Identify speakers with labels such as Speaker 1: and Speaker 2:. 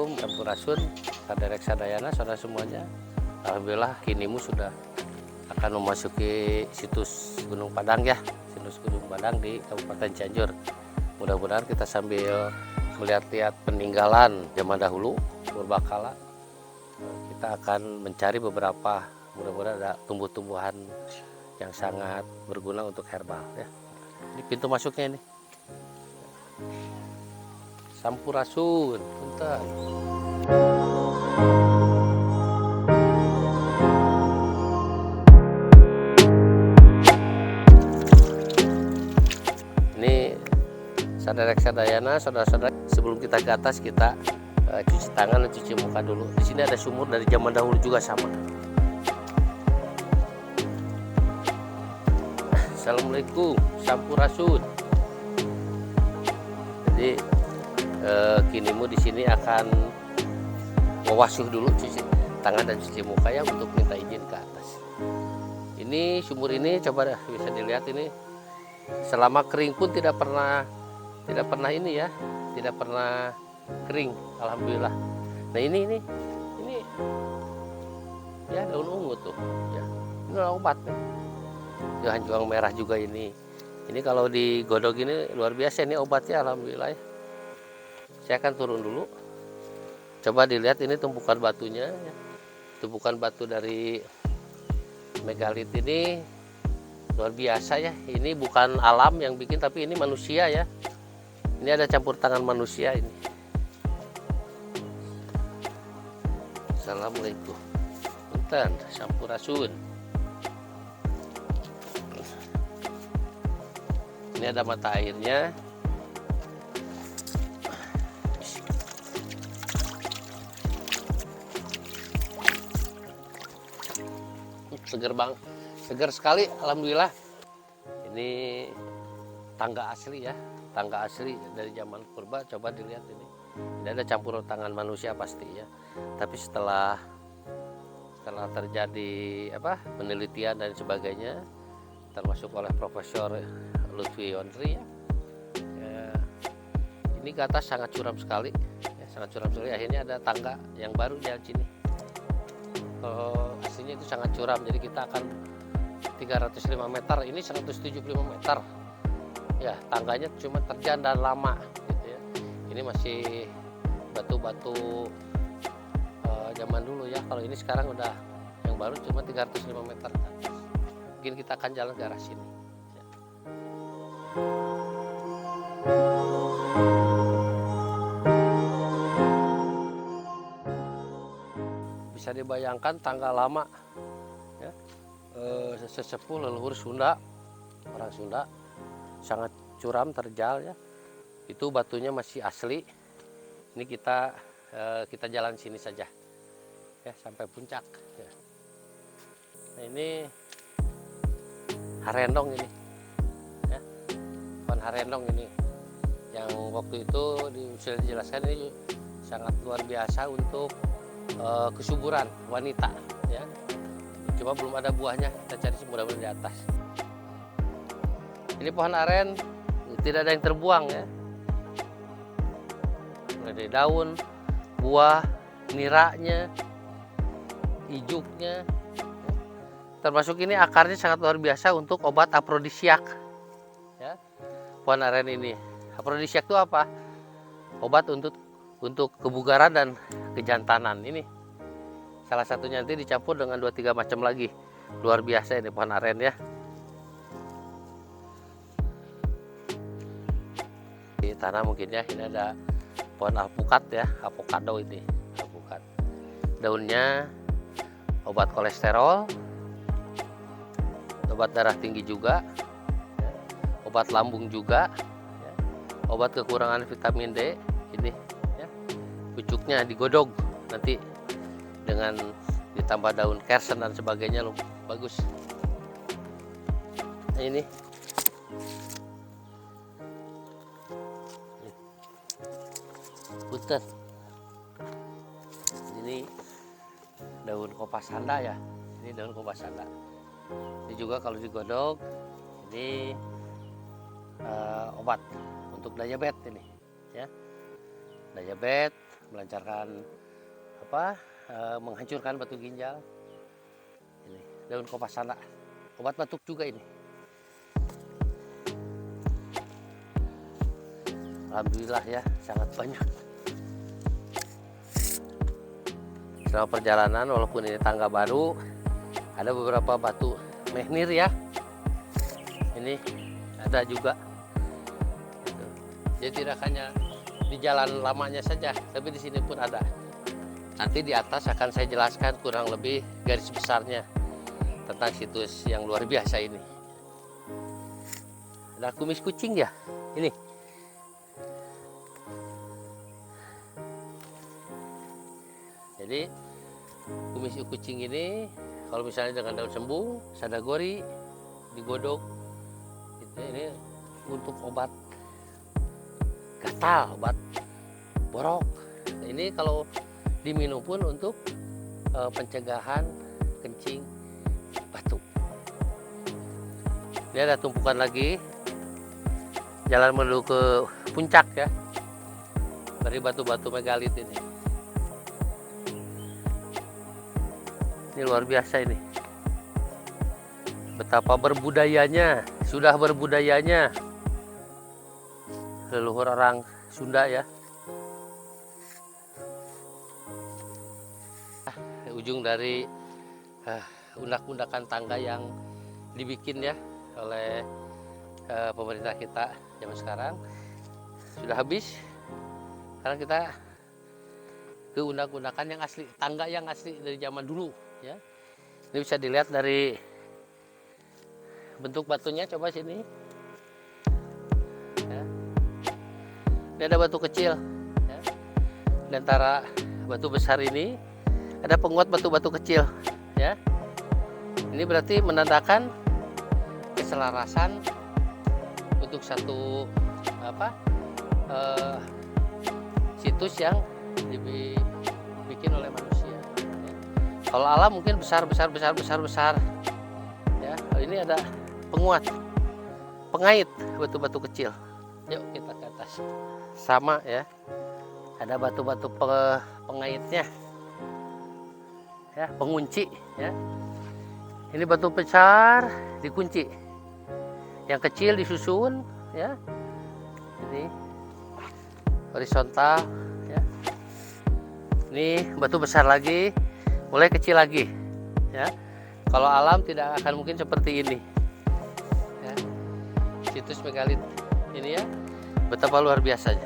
Speaker 1: Assalamualaikum, Sampurasun, Saudara saudara semuanya. Alhamdulillah kinimu sudah akan memasuki situs Gunung Padang ya, situs Gunung Padang di Kabupaten Cianjur. Mudah-mudahan kita sambil melihat-lihat peninggalan zaman dahulu, purbakala, kita akan mencari beberapa, mudah-mudahan ada tumbuh-tumbuhan yang sangat berguna untuk herbal ya. Ini pintu masuknya ini. Sampurasun, punten. Ini saudara-saudara, saudara-saudara, sebelum kita ke atas kita cuci tangan dan cuci muka dulu. Di sini ada sumur dari zaman dahulu juga sama. Assalamualaikum, Sampurasun. Jadi kinimu di sini akan mewasuh dulu, cuci tangan dan cuci muka ya untuk minta izin ke atas. Ini sumur ini coba bisa dilihat ini selama kering pun tidak pernah ini ya, tidak pernah kering, alhamdulillah. Nah ini ya daun ungu tuh ya, ini obat nih. Johan juang merah juga ini kalau digodok ini luar biasa, ini obatnya alhamdulillah ya. Saya akan turun dulu, coba dilihat ini tumpukan batunya ya. Tumpukan batu dari megalit ini luar biasa ya. Ini bukan alam yang bikin, tapi ini manusia ya. Ini ada campur tangan manusia ini. Assalamualaikum, punten, Sampurasun. Ini ada mata airnya. Seger bang, seger sekali, alhamdulillah. Ini tangga asli ya, tangga asli dari zaman purba. Coba dilihat ini ada campur tangan manusia pasti ya. Tapi setelah terjadi penelitian dan sebagainya, termasuk oleh Profesor Lutfi Yondri ya, ini ke atas sangat curam sekali ya, sangat curam sekali. Akhirnya ada tangga yang baru jalan sini. Aslinya itu sangat curam, jadi kita akan 305 meter, ini 175 meter ya, tangganya cuma terjal dan lama gitu ya. Ini masih batu-batu zaman dulu ya. Kalau ini sekarang udah yang baru cuma 305 meter. Mungkin kita akan jalan ke arah sini ya. Bisa dibayangkan tangga lama ya, sesepuh leluhur Sunda, orang Sunda, sangat curam, terjal ya. Itu batunya masih asli. Ini kita jalan sini saja ya sampai puncak ya. Nah, ini harendong ini ya, pohon harendong ini yang waktu itu sudah dijelaskan, ini sangat luar biasa untuk kesuburan wanita ya. Cuma belum ada buahnya, kita cari mudah-mudahan di atas. Ini pohon aren tidak ada yang terbuang ya, mulai dari daun, buah, niranya, ijuknya, termasuk ini akarnya sangat luar biasa untuk obat afrodisiak ya. Pohon aren ini afrodisiak itu apa? Obat untuk kebugaran dan kejantanan. Ini salah satunya, nanti dicampur dengan 2-3 macam lagi. Luar biasa ini pohon aren ya. Di tanah mungkin ya, ini ada pohon alpukat ya, avocado ini, alpukat. Daunnya obat kolesterol, obat darah tinggi juga, obat lambung juga, obat kekurangan vitamin D ini. Pucuknya digodok nanti dengan ditambah daun kersen dan sebagainya loh, bagus. Nah, ini punten, ini daun kopasanda ya, ini daun kopasanda. Ini juga kalau digodok ini obat untuk diabetes ini ya, diabetes, melancarkan menghancurkan batu ginjal. Ini daun kopasana, obat batuk juga ini. Alhamdulillah ya, sangat banyak. Selama perjalanan, walaupun ini tangga baru, ada beberapa batu menhir ya. Ini ada juga. Jadi tidak hanya di jalan lamanya saja, tapi di sini pun ada. Nanti di atas akan saya jelaskan kurang lebih garis besarnya tentang situs yang luar biasa ini. Ada kumis kucing ya, ini. Jadi kumis kucing ini kalau misalnya dengan daun sembung, sadagori digodok, ini untuk obat gatal, obat borok. Ini kalau diminum pun untuk pencegahan kencing batuk. Ini ada tumpukan lagi, jalan menuju ke puncak ya, dari batu-batu megalit ini. Ini luar biasa ini. Betapa berbudayanya, sudah berbudayanya leluhur orang Sunda ya. Ujung dari undak-undakan tangga yang dibikin ya oleh pemerintah kita zaman sekarang sudah habis. Sekarang kita ke undak-undakan yang asli, tangga yang asli dari zaman dulu ya. Ini bisa dilihat dari bentuk batunya, coba sini ya. Ini ada batu kecil ya. Di antara batu besar ini ada penguat batu-batu kecil ya. Ini berarti menandakan keselarasan untuk satu situs yang dibikin oleh manusia ya. Kalau alam mungkin besar ya. Ini ada penguat, pengait batu-batu kecil. Yuk kita ke atas. Sama ya, ada batu-batu pengaitnya ya, pengunci ya. Ini batu besar dikunci, yang kecil disusun ya. Ini horizontal ya. Ini batu besar lagi, mulai kecil lagi ya. Kalau alam tidak akan mungkin seperti ini ya. Situs megalit ini ya, betapa luar biasanya.